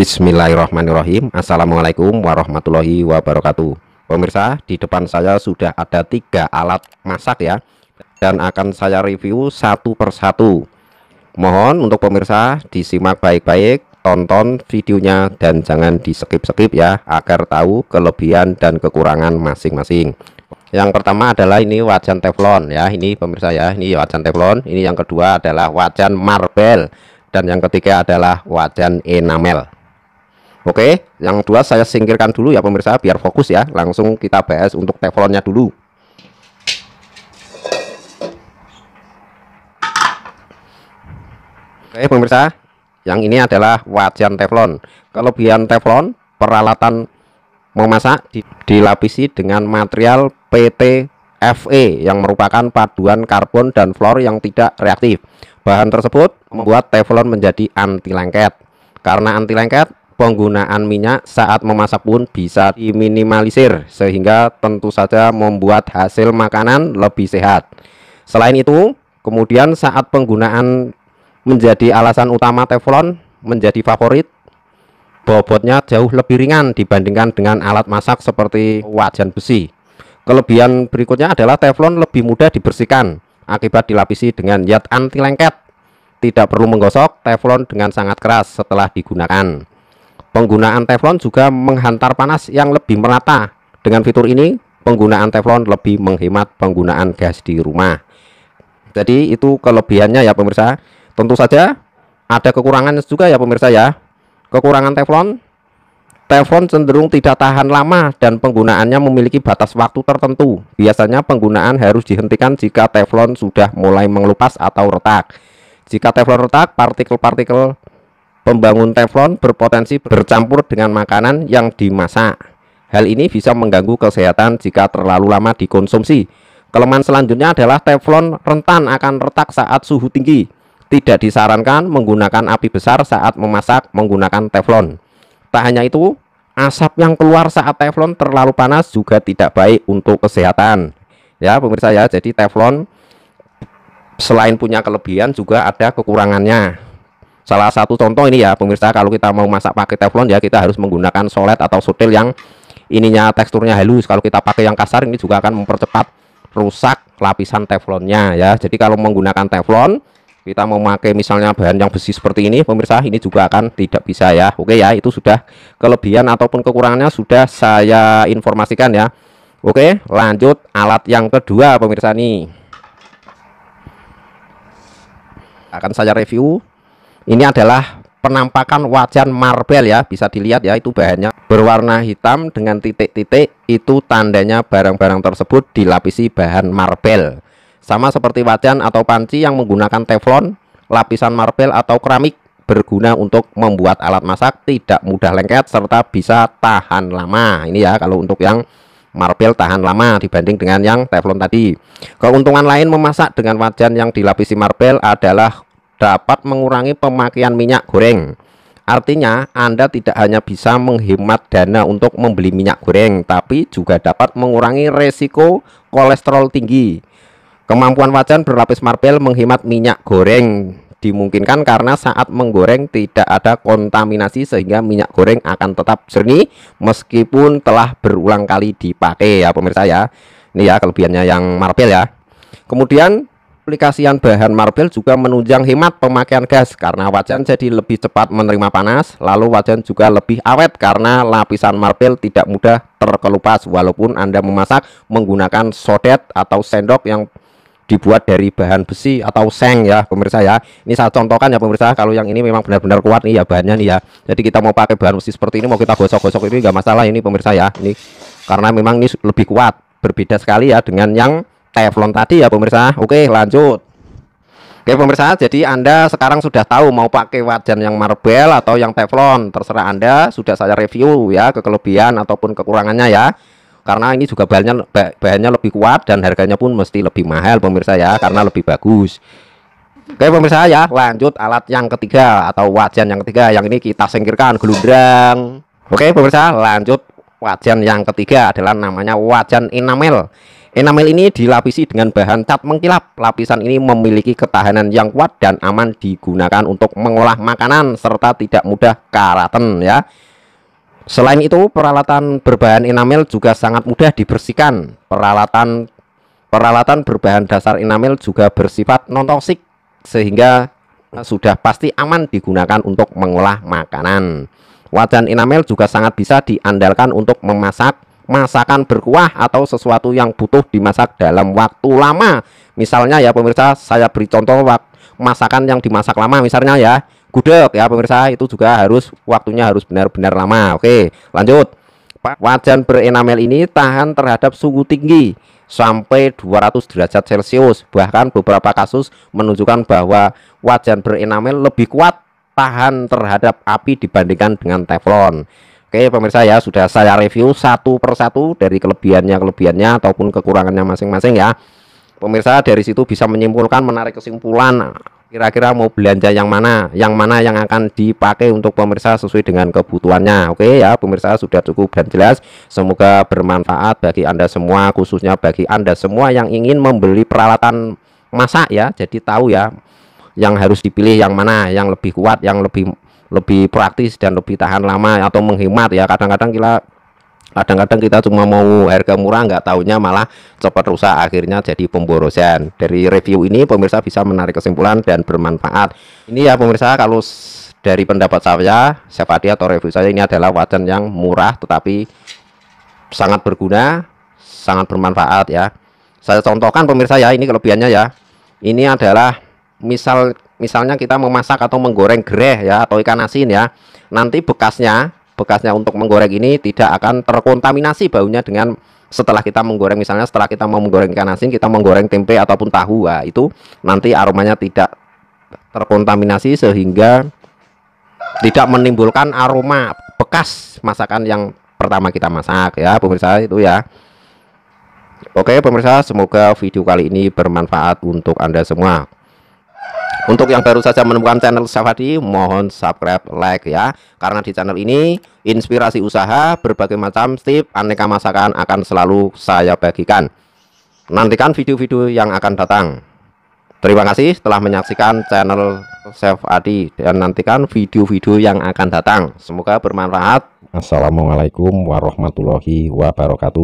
Bismillahirrahmanirrahim. Assalamualaikum warahmatullahi wabarakatuh. Pemirsa, di depan saya sudah ada 3 alat masak ya, dan akan saya review satu persatu. Mohon untuk pemirsa disimak baik-baik, tonton videonya dan jangan di skip-skip ya, agar tahu kelebihan dan kekurangan masing-masing. Yang pertama adalah ini wajan teflon ya, ini pemirsa ya, ini wajan teflon. Ini yang kedua adalah wajan marble, dan yang ketiga adalah wajan enamel. Oke, yang dua saya singkirkan dulu ya pemirsa, biar fokus ya. Langsung kita bahas untuk teflonnya dulu. Oke pemirsa, yang ini adalah wajan teflon. Kelebihan teflon, peralatan memasak dilapisi dengan material PTFE yang merupakan paduan karbon dan fluor yang tidak reaktif. Bahan tersebut membuat teflon menjadi anti lengket. Karena anti lengket, penggunaan minyak saat memasak pun bisa diminimalisir, sehingga tentu saja membuat hasil makanan lebih sehat. Selain itu, kemudian saat penggunaan menjadi alasan utama teflon menjadi favorit, bobotnya jauh lebih ringan dibandingkan dengan alat masak seperti wajan besi. Kelebihan berikutnya adalah teflon lebih mudah dibersihkan akibat dilapisi dengan zat anti lengket. Tidak perlu menggosok teflon dengan sangat keras setelah digunakan. Penggunaan teflon juga menghantar panas yang lebih merata. Dengan fitur ini, penggunaan teflon lebih menghemat penggunaan gas di rumah. Jadi itu kelebihannya ya pemirsa. Tentu saja ada kekurangannya juga ya pemirsa ya. Kekurangan teflon cenderung tidak tahan lama dan penggunaannya memiliki batas waktu tertentu. Biasanya penggunaan harus dihentikan jika teflon sudah mulai mengelupas atau retak. Jika teflon retak, partikel-partikel pembangun teflon berpotensi bercampur dengan makanan yang dimasak. Hal ini bisa mengganggu kesehatan jika terlalu lama dikonsumsi. Kelemahan selanjutnya adalah teflon rentan akan retak saat suhu tinggi. Tidak disarankan menggunakan api besar saat memasak menggunakan teflon. Tak hanya itu, asap yang keluar saat teflon terlalu panas juga tidak baik untuk kesehatan. Ya pemirsa ya, jadi teflon selain punya kelebihan juga ada kekurangannya. Salah satu contoh ini ya pemirsa, kalau kita mau masak pakai teflon ya kita harus menggunakan solet atau sutil yang ininya teksturnya halus. Kalau kita pakai yang kasar ini juga akan mempercepat rusak lapisan teflonnya ya. Jadi kalau menggunakan teflon, kita mau pakai misalnya bahan yang besi seperti ini pemirsa, ini juga akan tidak bisa ya. Oke ya, itu sudah kelebihan ataupun kekurangannya sudah saya informasikan ya. Oke, lanjut alat yang kedua pemirsa nih. Akan saya review. Ini adalah penampakan wajan marble ya, bisa dilihat ya, itu bahannya berwarna hitam dengan titik-titik, itu tandanya barang-barang tersebut dilapisi bahan marble. Sama seperti wajan atau panci yang menggunakan teflon, lapisan marble atau keramik berguna untuk membuat alat masak tidak mudah lengket serta bisa tahan lama. Ini ya kalau untuk yang marble tahan lama dibanding dengan yang teflon tadi. Keuntungan lain memasak dengan wajan yang dilapisi marble adalah dapat mengurangi pemakaian minyak goreng. Artinya Anda tidak hanya bisa menghemat dana untuk membeli minyak goreng, tapi juga dapat mengurangi resiko kolesterol tinggi. Kemampuan wajan berlapis marble menghemat minyak goreng dimungkinkan karena saat menggoreng tidak ada kontaminasi, sehingga minyak goreng akan tetap jernih meskipun telah berulang kali dipakai ya pemirsa ya. Ini ya kelebihannya yang marble ya. Kemudian aplikasian bahan marble juga menunjang hemat pemakaian gas karena wajan jadi lebih cepat menerima panas. Lalu wajan juga lebih awet karena lapisan marble tidak mudah terkelupas walaupun Anda memasak menggunakan sodet atau sendok yang dibuat dari bahan besi atau seng ya pemirsa ya. Ini saya contohkan ya pemirsa, kalau yang ini memang benar-benar kuat nih ya bahannya nih ya. Jadi kita mau pakai bahan besi seperti ini, mau kita gosok-gosok ini enggak masalah ini pemirsa ya. Ini karena memang ini lebih kuat, berbeda sekali ya dengan yang teflon tadi ya pemirsa. Oke lanjut. Oke pemirsa, jadi Anda sekarang sudah tahu mau pakai wajan yang marble atau yang teflon, terserah Anda. Sudah saya review ya kelebihan ataupun kekurangannya ya. Karena ini juga bahannya lebih kuat dan harganya pun mesti lebih mahal pemirsa ya, karena lebih bagus. Oke pemirsa ya, lanjut alat yang ketiga atau wajan yang ketiga. Yang ini kita singkirkan gelundrang. Oke pemirsa, lanjut wajan yang ketiga adalah namanya wajan enamel. Enamel ini dilapisi dengan bahan cat mengkilap. Lapisan ini memiliki ketahanan yang kuat dan aman digunakan untuk mengolah makanan serta tidak mudah karaten ya. Selain itu, peralatan berbahan enamel juga sangat mudah dibersihkan. Peralatan berbahan dasar enamel juga bersifat non-toksik sehingga sudah pasti aman digunakan untuk mengolah makanan. Wajan enamel juga sangat bisa diandalkan untuk memasak masakan berkuah atau sesuatu yang butuh dimasak dalam waktu lama. Misalnya ya pemirsa, saya beri contoh masakan yang dimasak lama, misalnya ya gudeg ya pemirsa, itu juga waktunya harus benar-benar lama. Oke, lanjut. Wajan berenamel ini tahan terhadap suhu tinggi sampai 200 derajat Celcius. Bahkan beberapa kasus menunjukkan bahwa wajan berenamel lebih kuat tahan terhadap api dibandingkan dengan teflon. Oke pemirsa ya, sudah saya review satu persatu dari kelebihannya ataupun kekurangannya masing-masing ya. Pemirsa dari situ bisa menyimpulkan, menarik kesimpulan kira-kira mau belanja yang mana yang akan dipakai untuk pemirsa sesuai dengan kebutuhannya. Oke ya pemirsa, sudah cukup dan jelas. Semoga bermanfaat bagi Anda semua, khususnya bagi Anda semua yang ingin membeli peralatan masak ya. Jadi tahu ya yang harus dipilih yang mana, yang lebih kuat, yang lebih praktis dan lebih tahan lama atau menghemat ya. Kadang-kadang kita cuma mau harga murah, nggak taunya malah cepat rusak, akhirnya jadi pemborosan. Dari review ini pemirsa bisa menarik kesimpulan dan bermanfaat. Ini ya pemirsa, kalau dari pendapat saya atau review saya, ini adalah wajan yang murah tetapi sangat berguna, sangat bermanfaat ya. Saya contohkan pemirsa ya, ini kelebihannya ya. Ini adalah misalnya kita memasak atau menggoreng gereh ya atau ikan asin ya, nanti bekasnya untuk menggoreng ini tidak akan terkontaminasi baunya dengan setelah kita menggoreng. Misalnya setelah kita mau menggoreng ikan asin, kita menggoreng tempe ataupun tahu, nah, itu nanti aromanya tidak terkontaminasi sehingga tidak menimbulkan aroma bekas masakan yang pertama kita masak ya pemirsa, itu ya. Oke pemirsa, semoga video kali ini bermanfaat untuk Anda semua. Untuk yang baru saja menemukan channel Chef Hadi, mohon subscribe, like ya. Karena di channel ini inspirasi usaha, berbagai macam tips, aneka masakan akan selalu saya bagikan. Nantikan video-video yang akan datang. Terima kasih telah menyaksikan channel Chef Hadi dan nantikan video-video yang akan datang. Semoga bermanfaat. Assalamualaikum warahmatullahi wabarakatuh.